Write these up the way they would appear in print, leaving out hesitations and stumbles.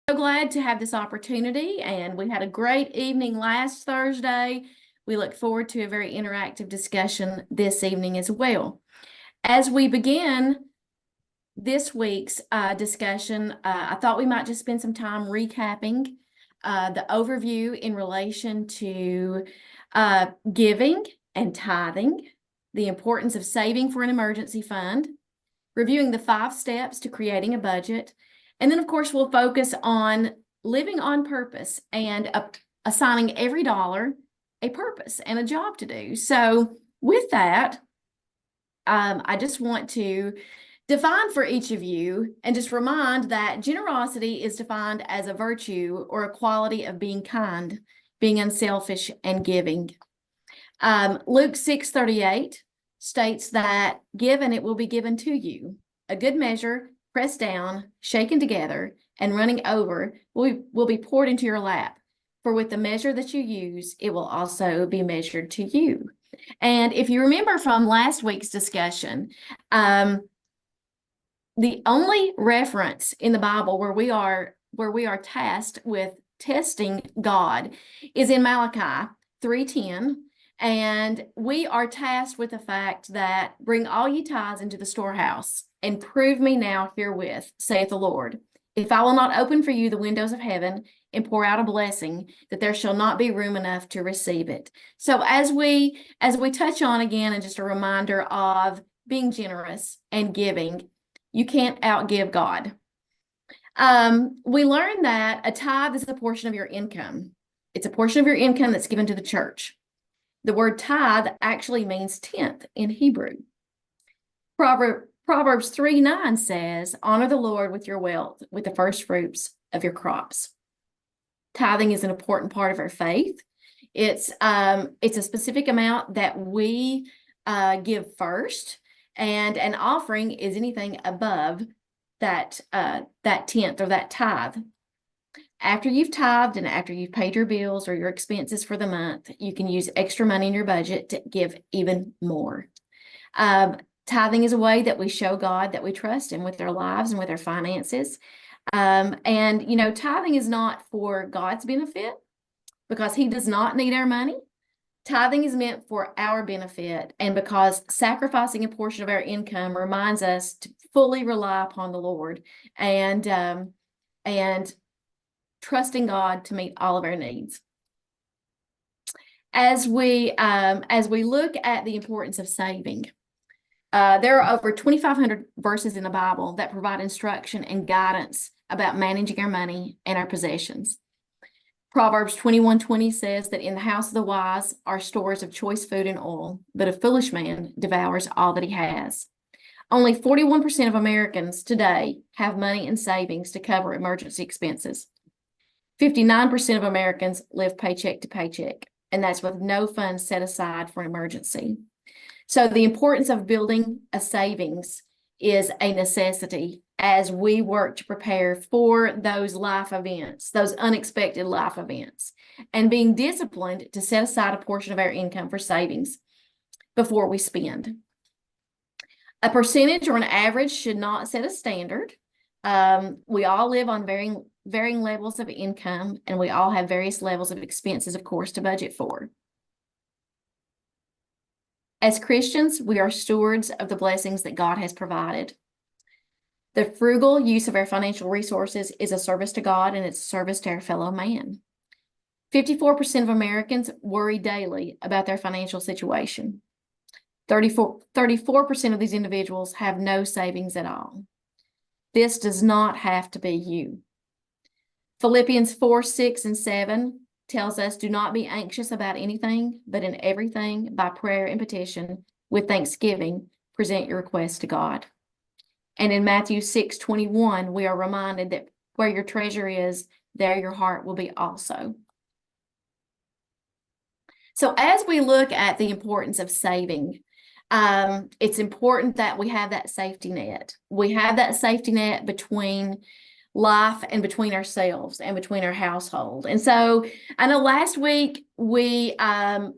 So glad to have this opportunity, and we had a great evening last Thursday. We look forward to a very interactive discussion this evening as well. As we begin this week's discussion, I thought we might just spend some time recapping the overview in relation to giving and tithing, the importance of saving for an emergency fund, reviewing the 5 steps to creating a budget, and then, of course, we'll focus on living on purpose and assigning every dollar a purpose and a job to do. So with that, I just want to define for each of you and just remind that generosity is defined as a virtue or a quality of being kind, being unselfish, and giving. Luke 6:38 states that give and it will be given to you. A good measure, pressed down, shaken together, and running over will be poured into your lap. For with the measure that you use, it will also be measured to you. And if you remember from last week's discussion, the only reference in the Bible where we are tasked with testing God is in Malachi 3:10. And we are tasked with the fact that bring all ye tithes into the storehouse and prove me now herewith, saith the Lord, if I will not open for you the windows of heaven and pour out a blessing, that there shall not be room enough to receive it. So as we touch on again, and just a reminder of being generous and giving, you can't outgive God. We learned that a tithe is a portion of your income. It's a portion of your income that's given to the church. The word tithe actually means tenth in Hebrew. Proverbs 3:9 says, honor the Lord with your wealth, with the first fruits of your crops. Tithing is an important part of our faith. It's a specific amount that we give first, and an offering is anything above that tenth or that tithe. After you've tithed and after you've paid your bills or your expenses for the month, you can use extra money in your budget to give even more. Tithing is a way that we show God that we trust Him with our lives and with our finances. And, tithing is not for God's benefit because He does not need our money. Tithing is meant for our benefit, and because sacrificing a portion of our income reminds us to fully rely upon the Lord and trusting God to meet all of our needs. As we look at the importance of saving, there are over 2,500 verses in the Bible that provide instruction and guidance about managing our money and our possessions. Proverbs 21:20 says that in the house of the wise are stores of choice food and oil, but a foolish man devours all that he has. Only 41% of Americans today have money in savings to cover emergency expenses. 59% of Americans live paycheck to paycheck, and that's with no funds set aside for an emergency. So the importance of building a savings is a necessity as we work to prepare for those life events, those unexpected life events, and being disciplined to set aside a portion of our income for savings before we spend. A percentage or an average should not set a standard. We all live on varying levels of income, and we all have various levels of expenses, of course, to budget for. As Christians, we are stewards of the blessings that God has provided. The frugal use of our financial resources is a service to God, and it's a service to our fellow man. 54% of Americans worry daily about their financial situation. 34% of these individuals have no savings at all. This does not have to be you. Philippians 4:6 and 7 tells us, do not be anxious about anything, but in everything, by prayer and petition, with thanksgiving, present your requests to God. And in Matthew 6:21, we are reminded that where your treasure is, there your heart will be also. So as we look at the importance of saving, it's important that we have that safety net. We have that safety net between life and between ourselves and between our household. And so I know last week we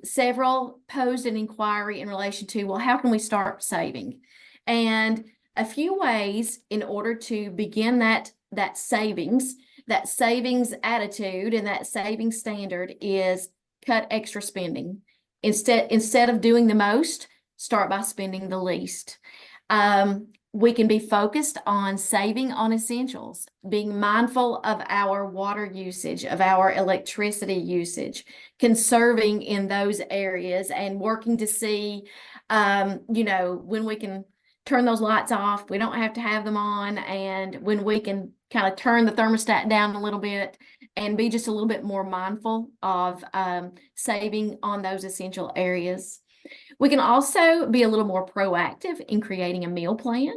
several posed an inquiry in relation to, well, how can we start saving? And a few ways in order to begin that savings that savings attitude and that saving standard is cut extra spending. Instead of doing the most, start by spending the least. We can be focused on saving on essentials, being mindful of our water usage, of our electricity usage, conserving in those areas, and working to see, when we can turn those lights off, we don't have to have them on, and when we can kind of turn the thermostat down a little bit and be just a little bit more mindful of saving on those essential areas. We can also be a little more proactive in creating a meal plan,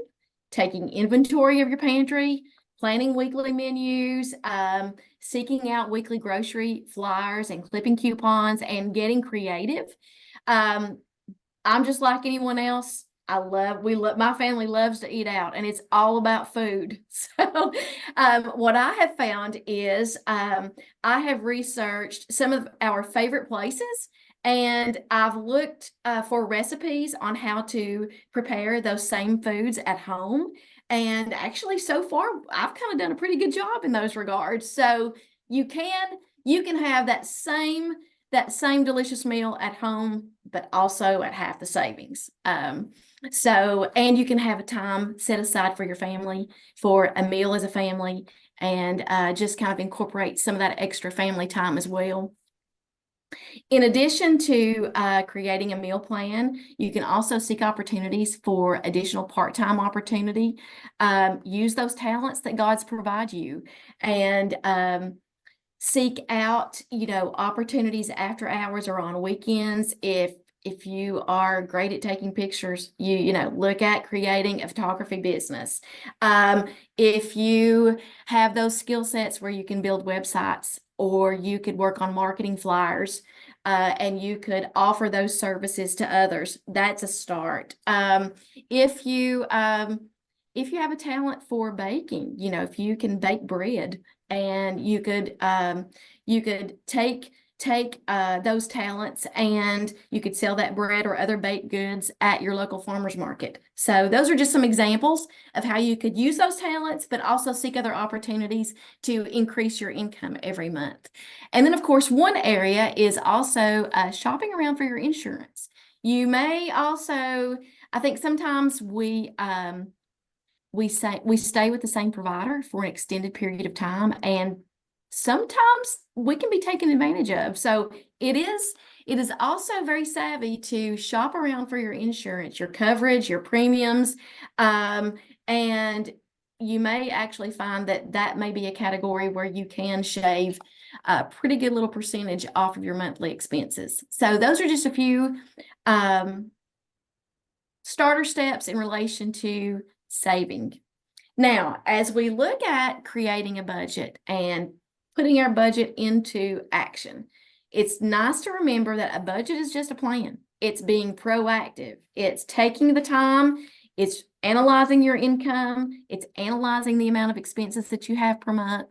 taking inventory of your pantry, planning weekly menus, seeking out weekly grocery flyers and clipping coupons, and getting creative. I'm just like anyone else. My family loves to eat out, and it's all about food. So, what I have found is I have researched some of our favorite places, and I've looked for recipes on how to prepare those same foods at home. And actually, so far, I've kind of done a pretty good job in those regards. So you can have that same delicious meal at home, but also at half the savings. And you can have a time set aside for your family for a meal as a family, and just kind of incorporate some of that extra family time as well. In addition to creating a meal plan, you can also seek opportunities for additional part-time opportunity. Use those talents that God's provide you, and seek out, opportunities after hours or on weekends. If you are great at taking pictures, look at creating a photography business. If you have those skill sets where you can build websites, or you could work on marketing flyers, and you could offer those services to others, that's a start. If you have a talent for baking, if you can bake bread, and you could take those talents, and you could sell that bread or other baked goods at your local farmers market. So those are just some examples of how you could use those talents, but also seek other opportunities to increase your income every month. And then, of course, one area is also shopping around for your insurance. You may also, I think sometimes we stay with the same provider for an extended period of time, and sometimes we can be taken advantage of. So it is also very savvy to shop around for your insurance, your coverage, your premiums, and you may actually find that may be a category where you can shave a pretty good little percentage off of your monthly expenses. So those are just a few starter steps in relation to saving. Now, as we look at creating a budget and putting our budget into action, it's nice to remember that a budget is just a plan. It's being proactive. It's taking the time. It's analyzing your income. It's analyzing the amount of expenses that you have per month.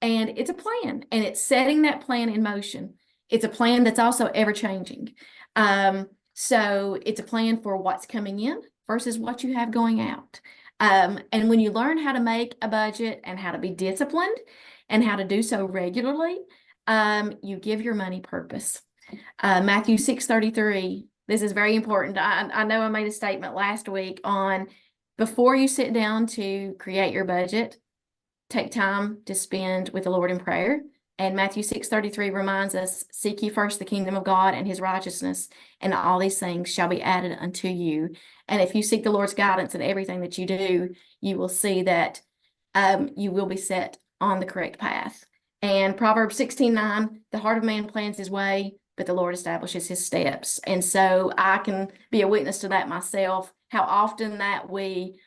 And it's a plan, and it's setting that plan in motion. It's a plan that's also ever changing. So it's a plan for what's coming in versus what you have going out. And when you learn how to make a budget and how to be disciplined and how to do so regularly, you give your money purpose. Matthew 6:33, this is very important. I know I made a statement last week on before you sit down to create your budget, take time to spend with the Lord in prayer. And Matthew 6:33 reminds us, seek ye first the kingdom of God and his righteousness, and all these things shall be added unto you. And if you seek the Lord's guidance in everything that you do, you will see that you will be set on the correct path. And Proverbs 16:9, the heart of man plans his way, but the Lord establishes his steps. And so I can be a witness to that myself, how often that we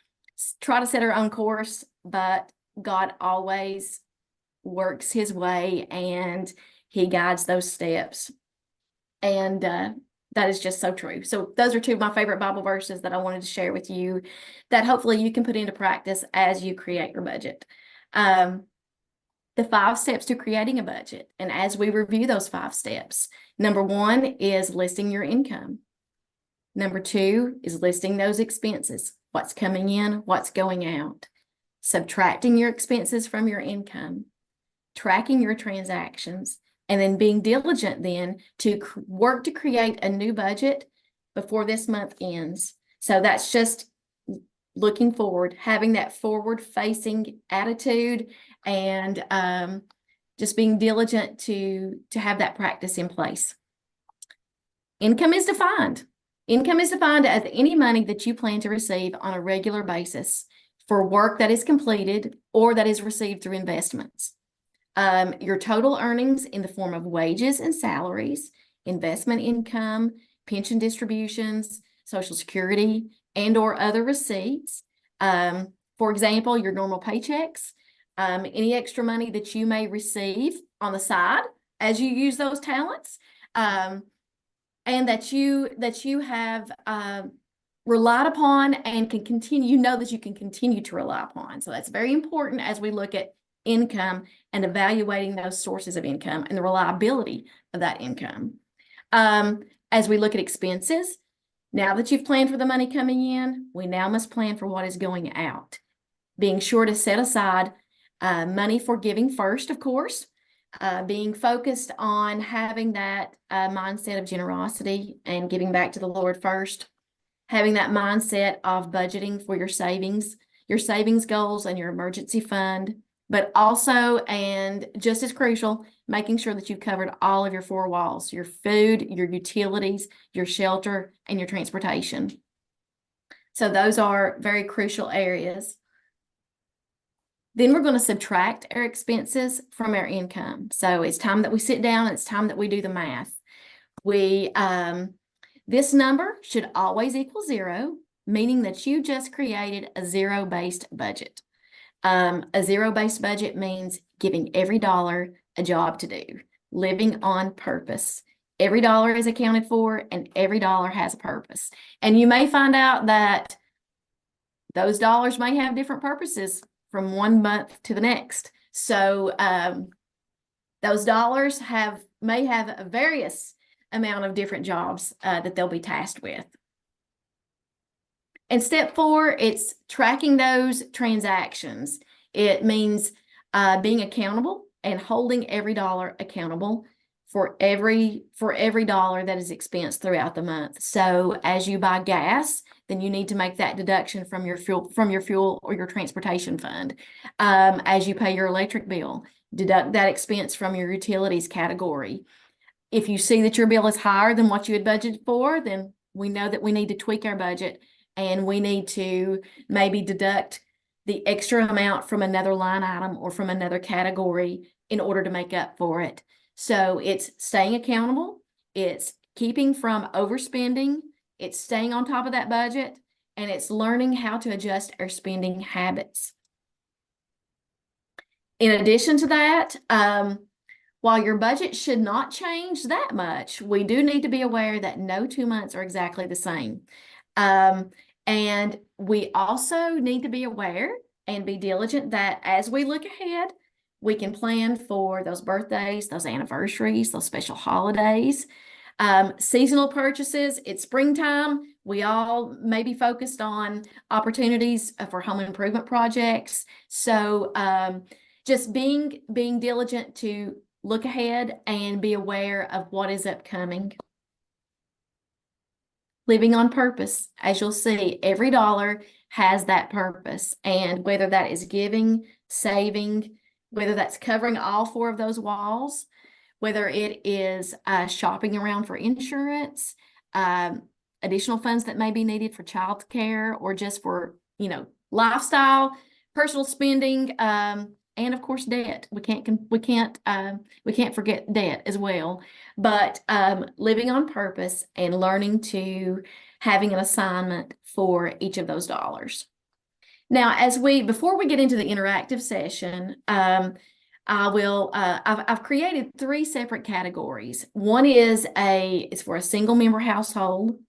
try to set our own course, but God always works his way, and he guides those steps. And that is just so true. So those are two of my favorite Bible verses that I wanted to share with you that hopefully you can put into practice as you create your budget. The 5 steps to creating a budget. And as we review those 5 steps, number 1 is listing your income. Number 2 is listing those expenses, what's coming in, what's going out. Subtracting your expenses from your income. tracking your transactions, and then being diligent then to work to create a new budget before this month ends. So that's just looking forward, having that forward-facing attitude, and just being diligent to have that practice in place. Income is defined. Income is defined as any money that you plan to receive on a regular basis for work that is completed or that is received through investments. Your total earnings in the form of wages and salaries, investment income, pension distributions, Social Security, and or other receipts. For example, your normal paychecks, any extra money that you may receive on the side as you use those talents, and that you have relied upon and can continue, that you can continue to rely upon. So that's very important as we look at income and evaluating those sources of income and the reliability of that income. As we look at expenses, now that you've planned for the money coming in, we now must plan for what is going out. Being sure to set aside money for giving first, of course, being focused on having that mindset of generosity and giving back to the Lord first, having that mindset of budgeting for your savings goals and your emergency fund, but also, and just as crucial, making sure that you've covered all of your four walls: your food, your utilities, your shelter, and your transportation. So those are very crucial areas. Then we're going to subtract our expenses from our income. So it's time that we sit down, it's time that we do the math. This number should always equal 0, meaning that you just created a zero-based budget. A zero-based budget means giving every dollar a job to do, living on purpose. Every dollar is accounted for and every dollar has a purpose. And you may find out that those dollars may have different purposes from one month to the next. So those dollars may have a various amount of different jobs that they'll be tasked with. And step 4, it's tracking those transactions. It means being accountable and holding every dollar accountable for every dollar that is expensed throughout the month. So as you buy gas, then you need to make that deduction from your fuel or your transportation fund. As you pay your electric bill, deduct that expense from your utilities category. If you see that your bill is higher than what you had budgeted for, then we know that we need to tweak our budget and we need to maybe deduct the extra amount from another line item or from another category in order to make up for it. So it's staying accountable, it's keeping from overspending, it's staying on top of that budget, and it's learning how to adjust our spending habits. In addition to that, while your budget should not change that much, we do need to be aware that no 2 months are exactly the same. And we also need to be aware and be diligent that as we look ahead, we can plan for those birthdays, those anniversaries, those special holidays, seasonal purchases. It's springtime. We all may be focused on opportunities for home improvement projects. So just being diligent to look ahead and be aware of what is upcoming. Living on purpose. As you'll see, every dollar has that purpose. And whether that is giving, saving, whether that's covering all 4 of those walls, whether it is shopping around for insurance, additional funds that may be needed for child care or just for, lifestyle, personal spending, and of course debt. We can't forget debt as well. But living on purpose and learning to having an assignment for each of those dollars. Now, before we get into the interactive session, I've created 3 separate categories. One is it's for a single member household.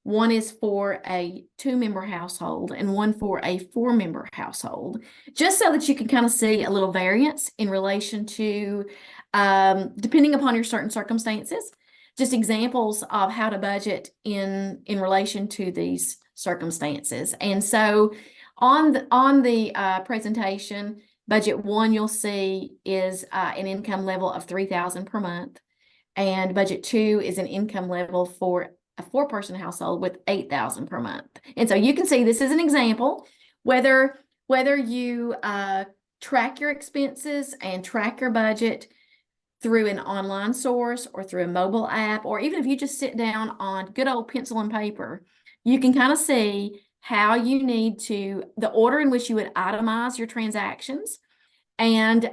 One is for a 2-member household and one for a 4-member household, just so that you can kind of see a little variance in relation to, depending upon your certain circumstances, just examples of how to budget in relation to these circumstances. And so on the presentation, Budget 1, you'll see, is an income level of $3,000 per month. And budget 2 is an income level for a 4-person household with $8,000 per month. And so you can see this is an example, whether you track your expenses and track your budget through an online source or through a mobile app, or even if you just sit down on good old pencil and paper, you can kind of see how you need to, the order in which you would itemize your transactions, and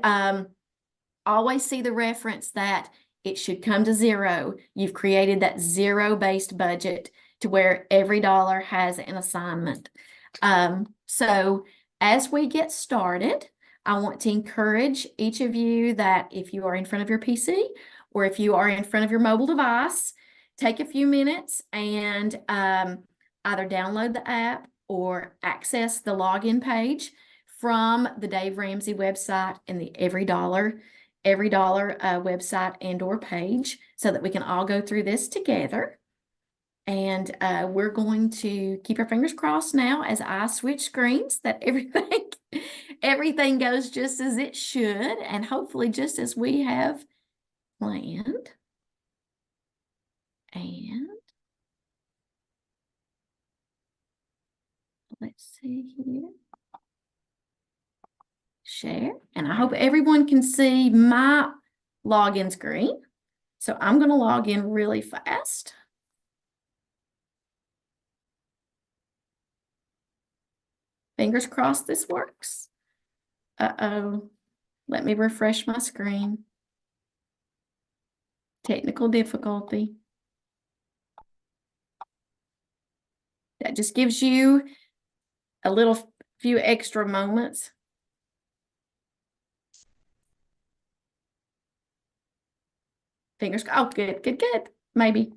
always see the reference that it should come to zero. You've created that zero-based budget to where every dollar has an assignment. So as we get started, I want to encourage each of you that if you are in front of your PC or if you are in front of your mobile device, take a few minutes and either download the app or access the login page from the Dave Ramsey website and the Every Dollar website and or page, so that we can all go through this together. And we're going to keep our fingers crossed now as I switch screens that everything goes just as it should, and hopefully just as we have planned. And let's see here. Share, and I hope everyone can see my login screen. So I'm going to log in really fast. Fingers crossed this works. Uh-oh. Let me refresh my screen. Technical difficulty. That just gives you a little few extra moments. Fingers, oh, good, good, good. Maybe.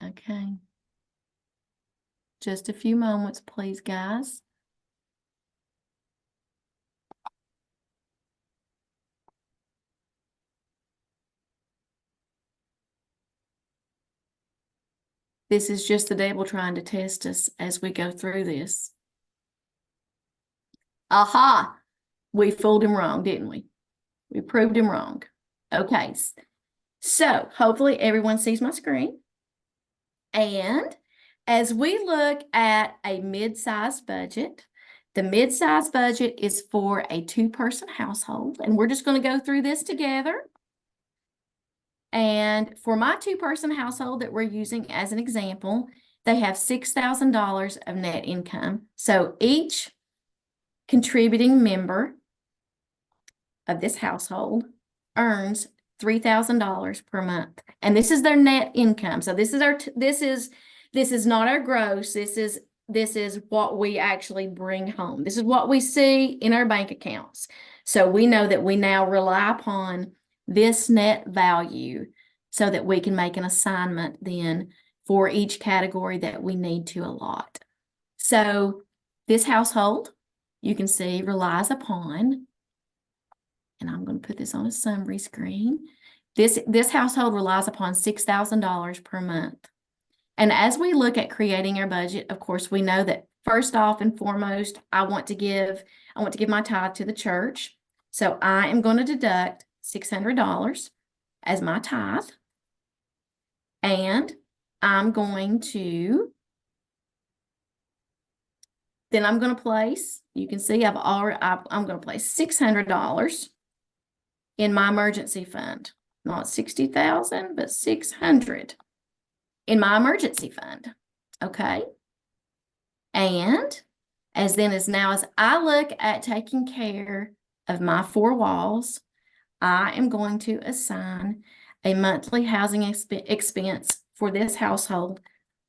Okay. Just a few moments, please, guys. This is just the devil trying to test us as we go through this. Aha! We fooled him wrong, didn't we? We proved him wrong. Okay. So hopefully everyone sees my screen. And as we look at a mid-sized budget, the mid-sized budget is for a 2-person household, and we're just going to go through this together. And for my 2-person household that we're using as an example, they have $6,000 of net income. So each contributing member of this household earns $3,000 per month, and this is their net income. So this is this is not our gross. This is what we actually bring home. This is what we see in our bank accounts. So we know that we now rely upon this net value so that we can make an assignment then for each category that we need to allot. So this household, you can see, relies upon, and I'm going to put this on a summary screen. This household relies upon $6,000 per month. And as we look at creating our budget, of course, we know that first off and foremost, I want to give my tithe to the church. So I am going to deduct $600 as my tithe. And I'm going to place, you can see I'm going to place $600 in my emergency fund. Not 60,000, but 600 in my emergency fund. Okay. And as I look at taking care of my 4 walls, I am going to assign a monthly housing expense for this household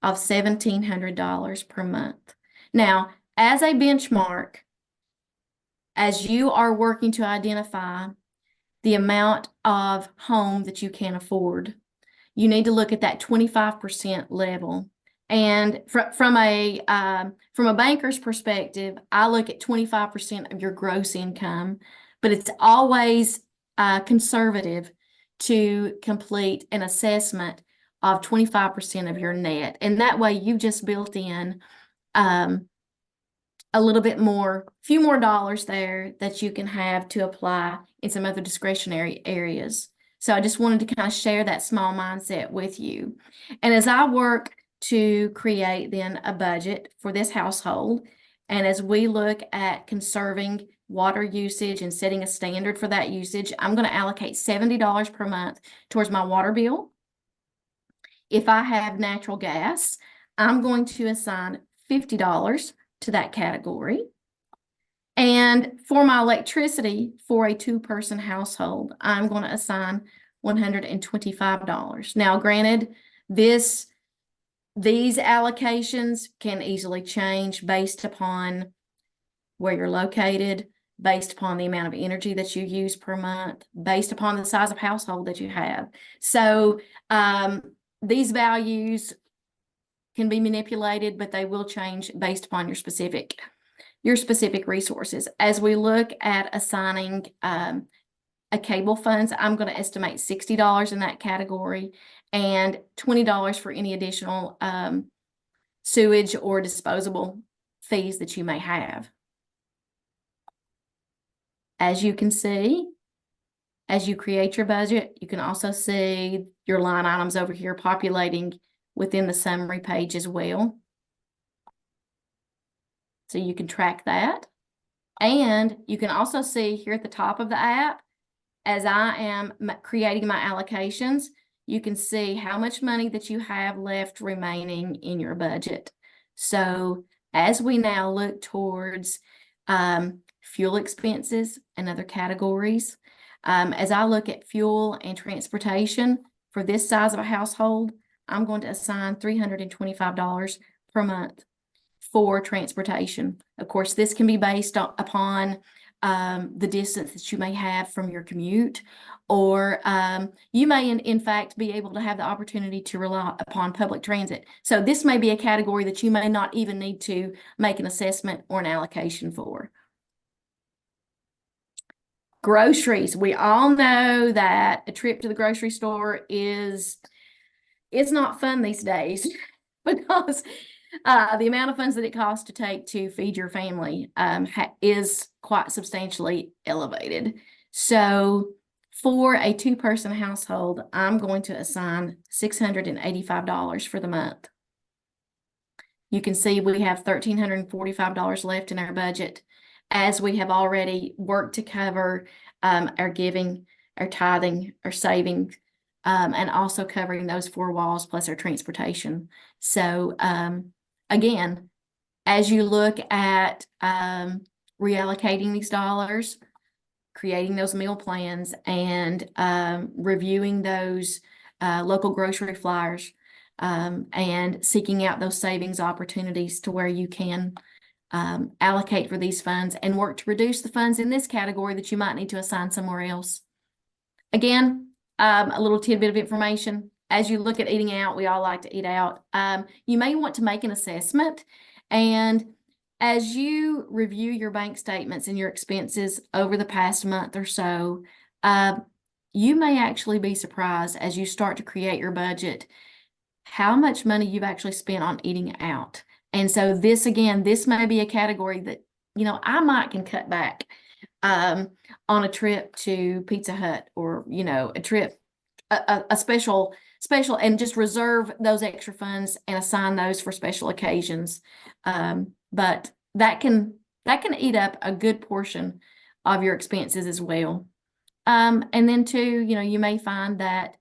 of $1,700 per month. Now, as a benchmark, as you are working to identify the amount of home that you can afford, you need to look at that 25% level. And from a banker's perspective, I look at 25% of your gross income, but it's always conservative to complete an assessment of 25% of your net. And that way you just built in a little bit more, a few more dollars there that you can have to apply in some other discretionary areas. So I just wanted to kind of share that small mindset with you. And as I work to create then a budget for this household, and as we look at conserving water usage and setting a standard for that usage, I'm going to allocate $70 per month towards my water bill. If I have natural gas, I'm going to assign $50 to that category. And for my electricity, for a two-person household, I'm going to assign $125. Now, granted, these allocations can easily change based upon where you're located, based upon the amount of energy that you use per month, based upon the size of household that you have. So these values can be manipulated, but they will change based upon your specific resources. As we look at assigning a cable funds, I'm going to estimate $60 in that category and $20 for any additional sewage or disposable fees that you may have. As you can see, as you create your budget, you can also see your line items over here populating within the summary page as well. So you can track that. And you can also see here at the top of the app, as I am creating my allocations, you can see how much money that you have left remaining in your budget. So as we now look towards fuel expenses and other categories, as I look at fuel and transportation for this size of a household, I'm going to assign $325 per month for transportation. Of course, this can be based upon the distance that you may have from your commute, or you may in fact be able to have the opportunity to rely upon public transit. So this may be a category that you may not even need to make an assessment or an allocation for. Groceries. We all know that a trip to the grocery store is not fun these days because the amount of funds that it costs to take to feed your family is quite substantially elevated. So for a two-person household, I'm going to assign $685 for the month. You can see we have $1,345 left in our budget, as we have already worked to cover our giving, our tithing, our saving, and also covering those four walls plus our transportation. So again, as you look at reallocating these dollars, creating those meal plans, and reviewing those local grocery flyers, and seeking out those savings opportunities to where you can allocate for these funds and work to reduce the funds in this category that you might need to assign somewhere else. Again, a little tidbit of information. As you look at eating out, we all like to eat out. You may want to make an assessment, and as you review your bank statements and your expenses over the past month or so, you may actually be surprised as you start to create your budget how much money you've actually spent on eating out. And so this may be a category that, I might can cut back on a trip to Pizza Hut, or, a trip, a special, and just reserve those extra funds and assign those for special occasions. But that can eat up a good portion of your expenses as well. And then too, you may find that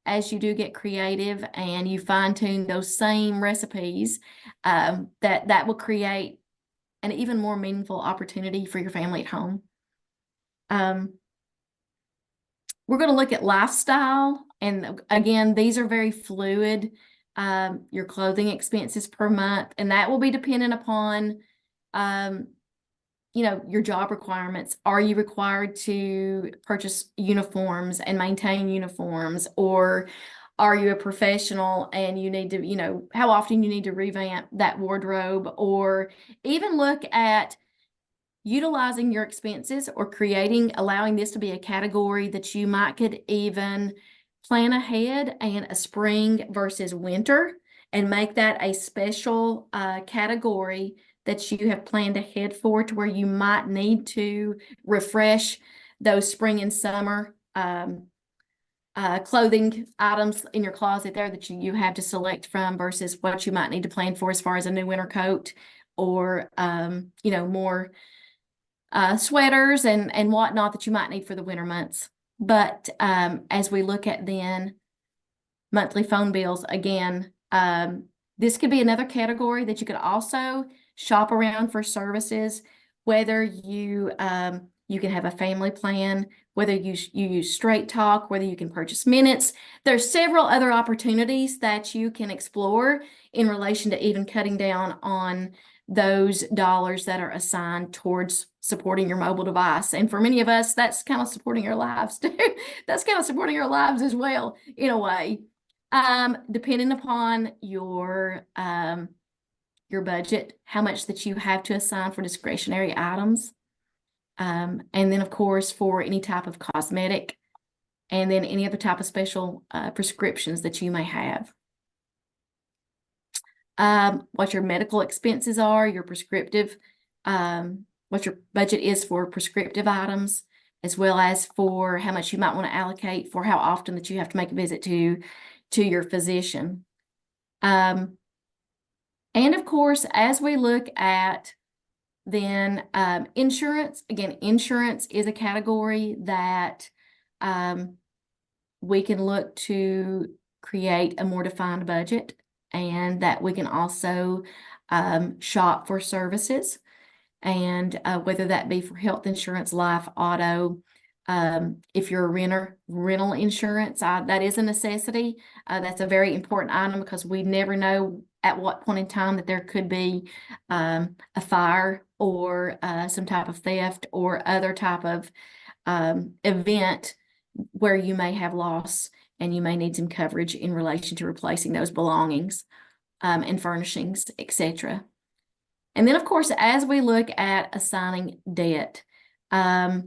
as you do get creative and you fine tune those same recipes, that will create an even more meaningful opportunity for your family at home. We're going to look at lifestyle. And again, these are very fluid. Your clothing expenses per month, and that will be dependent upon, your job requirements. Are you required to purchase uniforms and maintain uniforms, or are you a professional and you need to, how often you need to revamp that wardrobe, or even look at utilizing your expenses or allowing this to be a category that you might could even plan ahead and a spring versus winter and make that a special category that you have planned ahead for, to where you might need to refresh those spring and summer clothing items in your closet there that you have to select from, versus what you might need to plan for as far as a new winter coat, or more sweaters and whatnot that you might need for the winter months. But as we look at then monthly phone bills, again, this could be another category that you could also shop around for services, whether you you can have a family plan, whether you use Straight Talk, whether you can purchase minutes. There's several other opportunities that you can explore in relation to even cutting down on those dollars that are assigned towards supporting your mobile device. And for many of us, that's kind of supporting our lives too. That's kind of supporting our lives as well, in a way. Depending upon your budget, how much that you have to assign for discretionary items. And then, of course, for any type of cosmetic, and then any other type of special prescriptions that you may have. What your medical expenses are, your prescriptive, what your budget is for prescriptive items, as well as for how much you might want to allocate for how often that you have to make a visit to your physician. And of course, as we look at then insurance, again, insurance is a category that we can look to create a more defined budget, and that we can also shop for services, and whether that be for health insurance, life, auto. If you're a rental insurance, that is a necessity. That's a very important item, because we never know at what point in time that there could be a fire, or some type of theft, or other type of event where you may have loss, and you may need some coverage in relation to replacing those belongings and furnishings, etc. And then, of course, as we look at assigning debt, as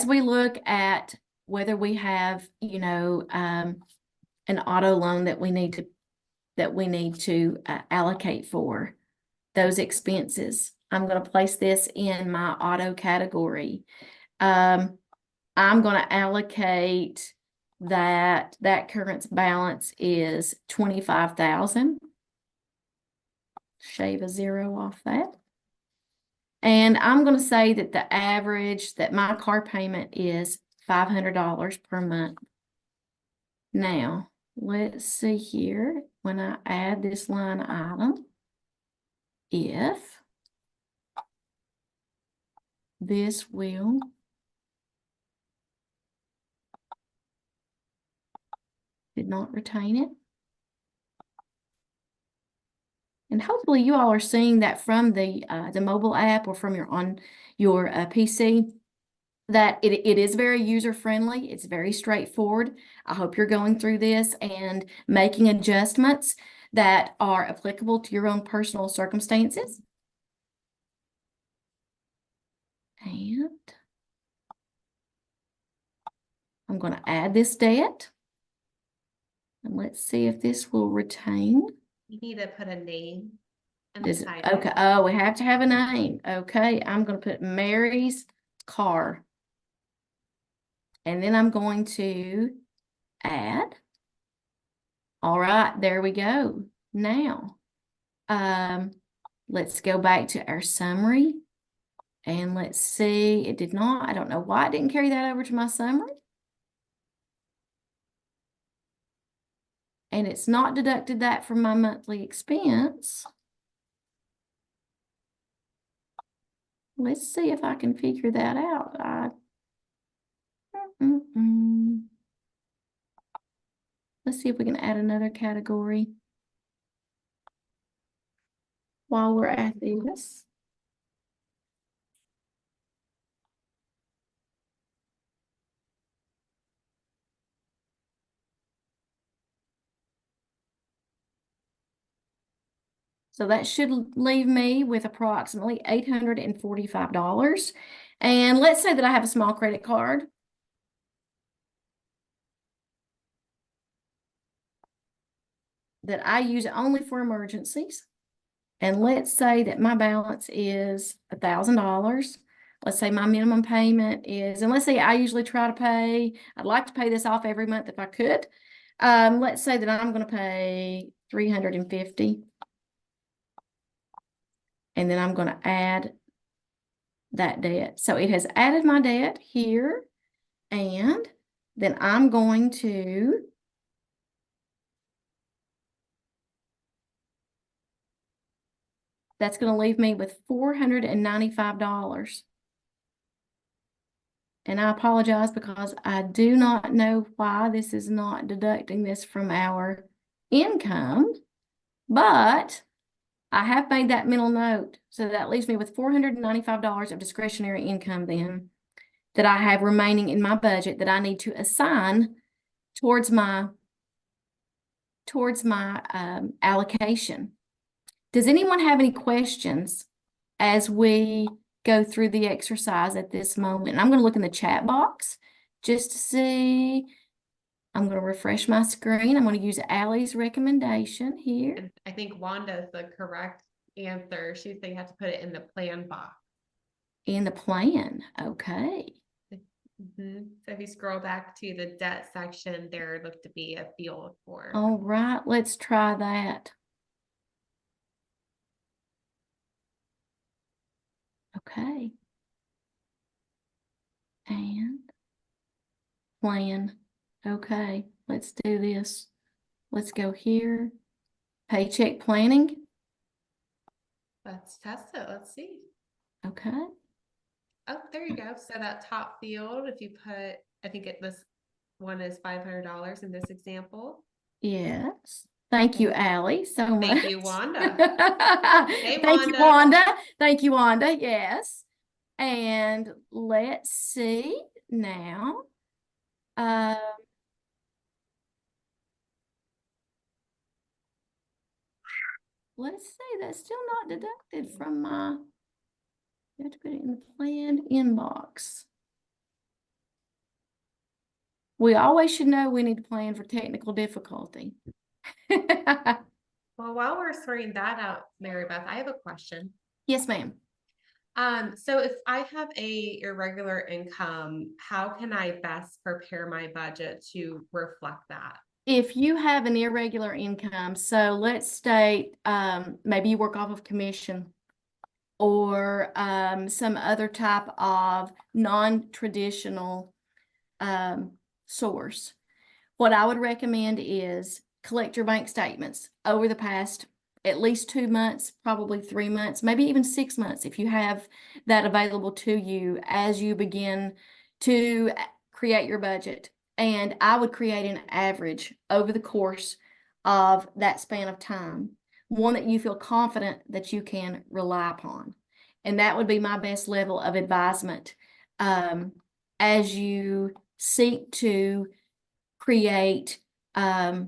we look at whether we have, an auto loan that we need to allocate for those expenses, I'm going to place this in my auto category. I'm going to allocate that current balance is $25,000. Shave a zero off that. And I'm going to say that the average that my car payment is $500 per month. Now, let's see here, when I add this line item, if this will did not retain it. And hopefully you all are seeing that from the mobile app, or from your PC, that it is very user-friendly. It's very straightforward. I hope you're going through this and making adjustments that are applicable to your own personal circumstances. And I'm going to add this debt. And let's see if this will retain. You need to put a name in the title. Okay. Oh, we have to have a name. Okay. I'm going to put Mary's car. And then I'm going to add. All right, there we go. Now, let's go back to our summary. And let's see, it did not. I don't know why I didn't carry that over to my summary. And it's not deducted that from my monthly expense. Let's see if I can figure that out. Let's see if we can add another category while we're at this. So that should leave me with approximately $845. And let's say that I have a small credit card. that I use only for emergencies. And let's say that my balance is $1,000. Let's say my minimum payment is, and let's say I usually try to pay, I'd like to pay this off every month if I could. Let's say that I'm going to pay $350. And then I'm going to add that debt. So it has added my debt here. And then I'm going to that's going to leave me with $495. And I apologize because I do not know why this is not deducting this from our income, but I have made that mental note. So that leaves me with $495 of discretionary income then that I have remaining in my budget that I need to assign towards my allocation. Does anyone have any questions as we go through the exercise at this moment? And I'm going to look in the chat box just to see. I'm going to refresh my screen. I'm going to use Allie's recommendation here. And I think Wanda's the correct answer. She's saying you have to put it in the plan box. In the plan, okay. So if you scroll back to the debt section, there looked to be a field for. All right, let's try that. Okay. And plan. Okay, let's do this. Let's go here. Paycheck planning. Let's test it. Let's see. Okay. Oh, there you go. So that top field, if you put, I think this one is $500 in this example. Yes. Thank you, Allie, so much. Thank you, Wanda. Hey, Thank you, Wanda. Thank you, Wanda. Yes. And let's see now. Let's see, that's still not deducted from my, you have to put it in the planned inbox. We always should know we need to plan for technical difficulty. Well, while we're sorting that out, Mary Beth, I have a question. Yes, ma'am. So if I have a irregular income, how can I best prepare my budget to reflect that? If you have an irregular income, so let's state maybe you work off of commission or some other type of non-traditional source, what I would recommend is collect your bank statements over the past at least 2 months, probably 3 months, maybe even 6 months if you have that available to you as you begin to create your budget. And I would create an average over the course of that span of time, one that you feel confident that you can rely upon. And that would be my best level of advisement as you seek to create a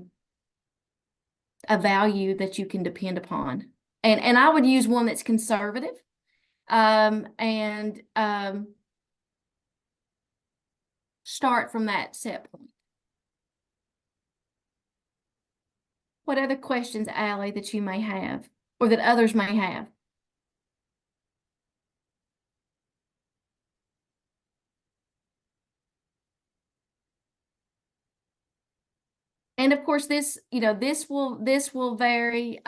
value that you can depend upon. And I would use one that's conservative and start from that set point. What other questions, Allie, that you may have or that others may have? And of course, this will vary.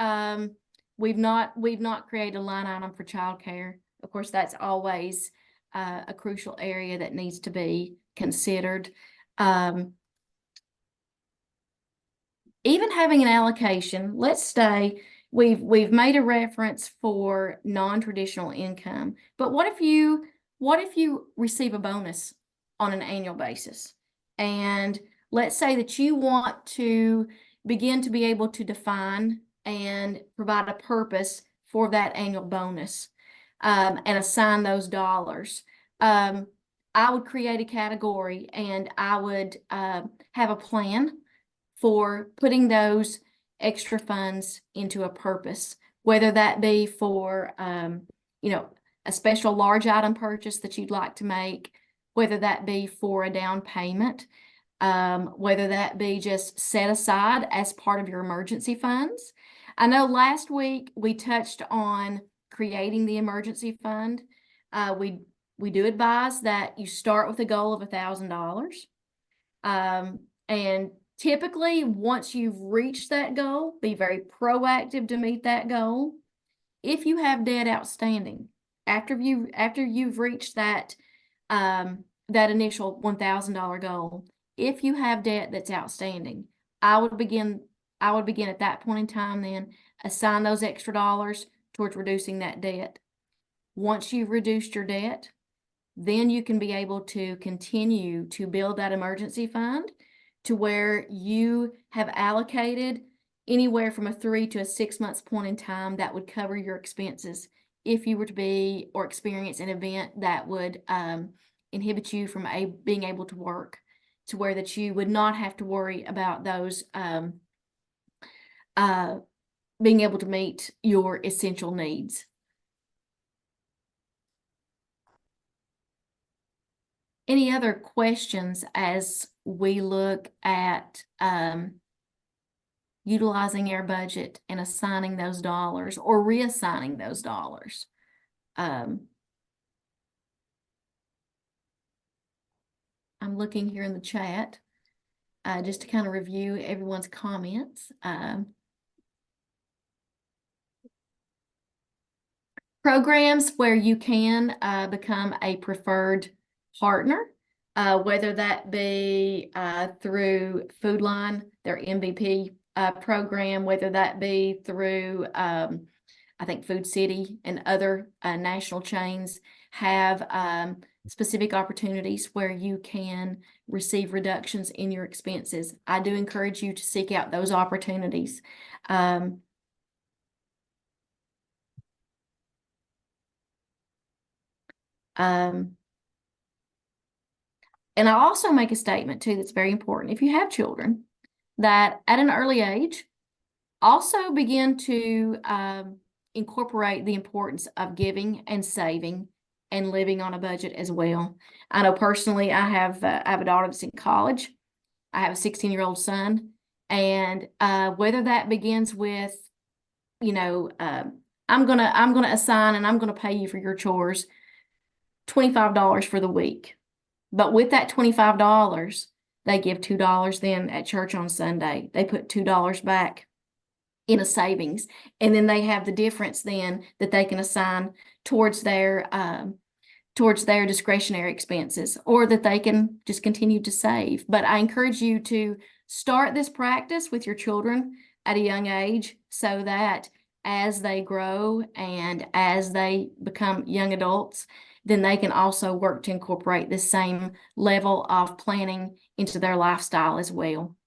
We've not created a line item for childcare. Of course, that's always a crucial area that needs to be considered. Even having an allocation, let's say we've made a reference for non-traditional income, but what if you receive a bonus on an annual basis? And let's say that you want to begin to be able to define and provide a purpose for that annual bonus and assign those dollars. I would create a category and I would have a plan for putting those extra funds into a purpose, whether that be for, a special large item purchase that you'd like to make, whether that be for a down payment. whether that be just set aside as part of your emergency funds. I know last week we touched on creating the emergency fund. We do advise that you start with a goal of $1,000. And typically, once you've reached that goal, be very proactive to meet that goal. If you have debt outstanding after you've reached that that initial $1,000 goal, if you have debt that's outstanding, I would begin at that point in time, then assign those extra dollars towards reducing that debt. Once you've reduced your debt, then you can be able to continue to build that emergency fund to where you have allocated anywhere from a 3 to a 6 months point in time that would cover your expenses if you were to be or experience an event that would inhibit you from being able to work, to where that you would not have to worry about those being able to meet your essential needs. Any other questions as we look at utilizing our budget and assigning those dollars or reassigning those dollars? I'm looking here in the chat just to kind of review everyone's comments. Programs where you can become a preferred partner, whether that be through Food Line, their MVP program, whether that be through, I think Food City and other national chains have specific opportunities where you can receive reductions in your expenses. I do encourage you to seek out those opportunities. And I'll also make a statement too that's very important. If you have children, that at an early age, also begin to incorporate the importance of giving and saving and living on a budget as well. I know personally, I have a daughter that's in college. I have a 16-year-old son, and whether that begins with, you know, I'm gonna assign and I'm gonna pay you for your chores $25 for the week. But with that $25, they give $2 then at church on Sunday. They put $2 back in a savings. And then they have the difference then that they can assign towards their discretionary expenses, or that they can just continue to save. But I encourage you to start this practice with your children at a young age so that as they grow and as they become young adults, then they can also work to incorporate the same level of planning into their lifestyle as well.